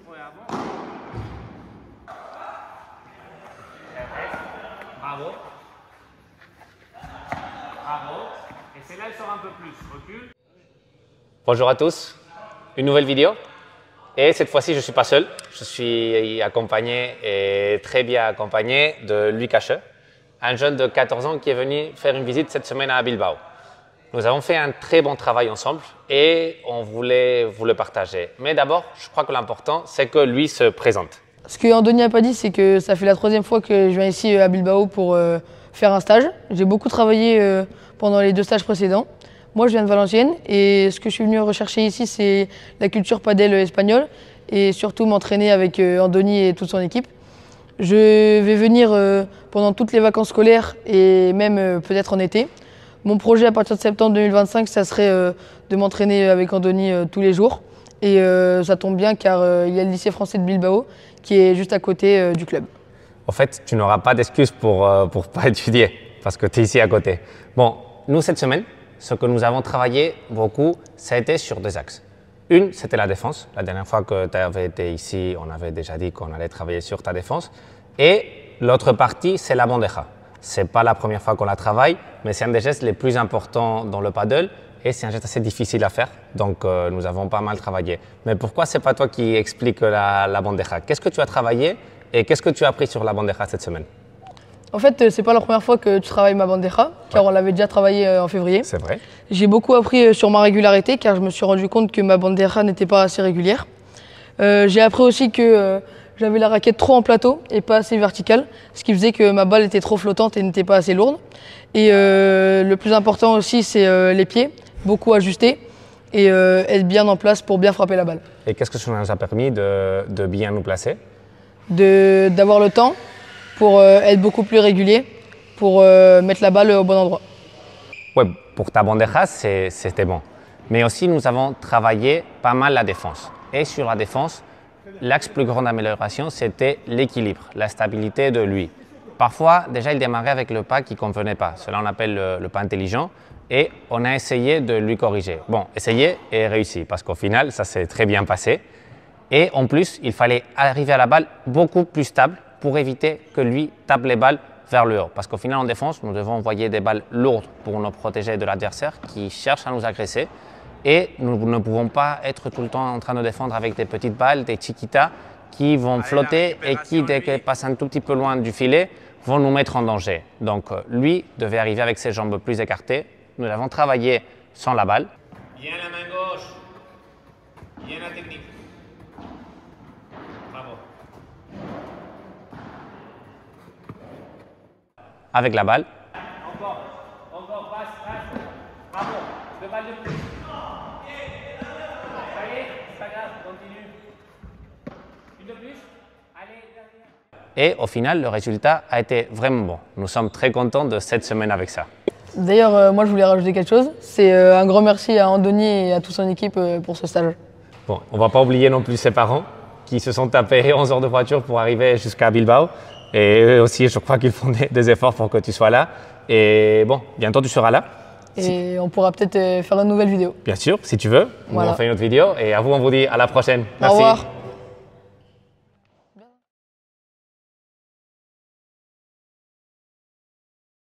Ouais, avant. Bravo. Bravo. Et celle-là, elle sort un peu plus. Recule. Bonjour à tous, une nouvelle vidéo. Et cette fois-ci, je ne suis pas seul. Je suis accompagné et très bien accompagné de Louis Cacheux, un jeune de 14 ans qui est venu faire une visite cette semaine à Bilbao. Nous avons fait un très bon travail ensemble et on voulait vous le partager. Mais d'abord, je crois que l'important, c'est que lui se présente. Ce que Andoni n'a pas dit, c'est que ça fait la 3e fois que je viens ici à Bilbao pour faire un stage. J'ai beaucoup travaillé pendant les 2 stages précédents. Moi, je viens de Valenciennes et ce que je suis venu rechercher ici, c'est la culture padel espagnole et surtout m'entraîner avec Andoni et toute son équipe. Je vais venir pendant toutes les vacances scolaires et même peut-être en été. Mon projet à partir de septembre 2025, ça serait de m'entraîner avec Andoni tous les jours. Et ça tombe bien car il y a le lycée français de Bilbao qui est juste à côté du club. En fait, tu n'auras pas d'excuse pour ne pas étudier parce que tu es ici à côté. Bon, nous, cette semaine, ce que nous avons travaillé beaucoup, ça a été sur 2 axes. Une, c'était la défense. La dernière fois que tu avais été ici, on avait déjà dit qu'on allait travailler sur ta défense. Et l'autre partie, c'est la bandeja. Ce n'est pas la première fois qu'on la travaille, mais c'est un des gestes les plus importants dans le paddle et c'est un geste assez difficile à faire. Donc, nous avons pas mal travaillé. Mais pourquoi ce n'est pas toi qui explique la bandeja? Qu'est-ce que tu as travaillé et qu'est-ce que tu as appris sur la bandeja cette semaine? En fait, c'est pas la première fois que tu travailles ma bandeja, car on l'avait déjà travaillé en février. C'est vrai. J'ai beaucoup appris sur ma régularité, car je me suis rendu compte que ma bandeja n'était pas assez régulière. J'ai appris aussi que j'avais la raquette trop en plateau et pas assez verticale, ce qui faisait que ma balle était trop flottante et n'était pas assez lourde. Et le plus important aussi, c'est les pieds, beaucoup ajustés et être bien en place pour bien frapper la balle. Et qu'est-ce que ça nous a permis de bien nous placer? D'avoir le temps pour être beaucoup plus régulier, pour mettre la balle au bon endroit. Ouais, pour ta bandeja, c'était bon. Mais aussi, nous avons travaillé pas mal la défense. Et sur la défense, l'axe plus grande amélioration, c'était l'équilibre, la stabilité de lui. Parfois, déjà, il démarrait avec le pas qui ne convenait pas. Cela, on appelle le pas intelligent. Et on a essayé de lui corriger. Bon, essayer et réussi, parce qu'au final, ça s'est très bien passé. Et en plus, il fallait arriver à la balle beaucoup plus stable pour éviter que lui tape les balles vers le haut. Parce qu'au final, en défense, nous devons envoyer des balles lourdes pour nous protéger de l'adversaire qui cherche à nous agresser. Et nous ne pouvons pas être tout le temps en train de défendre avec des petites balles, des chiquitas qui vont flotter et qui, dès qu'elles passent un tout petit peu loin du filet, vont nous mettre en danger. Donc, lui devait arriver avec ses jambes plus écartées. Nous l'avons travaillé sans la balle. Bien la main gauche. Bien la technique. Bravo. Avec la balle. Encore, passe. Bravo. 2 balles de plus. Ça y est, c'est pas grave, continue. Une de plus. Allez, dernière. Et au final, le résultat a été vraiment bon. Nous sommes très contents de cette semaine avec ça. D'ailleurs, moi je voulais rajouter quelque chose. C'est un grand merci à Andoni et à toute son équipe pour ce stage. Bon, on ne va pas oublier non plus ses parents qui se sont tapés 11 heures de voiture pour arriver jusqu'à Bilbao. Et eux aussi, je crois qu'ils font des efforts pour que tu sois là. Et bon, bientôt tu seras là. Et on pourra peut-être faire une nouvelle vidéo. Bien sûr, si tu veux. Voilà. Nous, on fait une autre vidéo. Et à vous, on vous dit à la prochaine. Merci. Au revoir.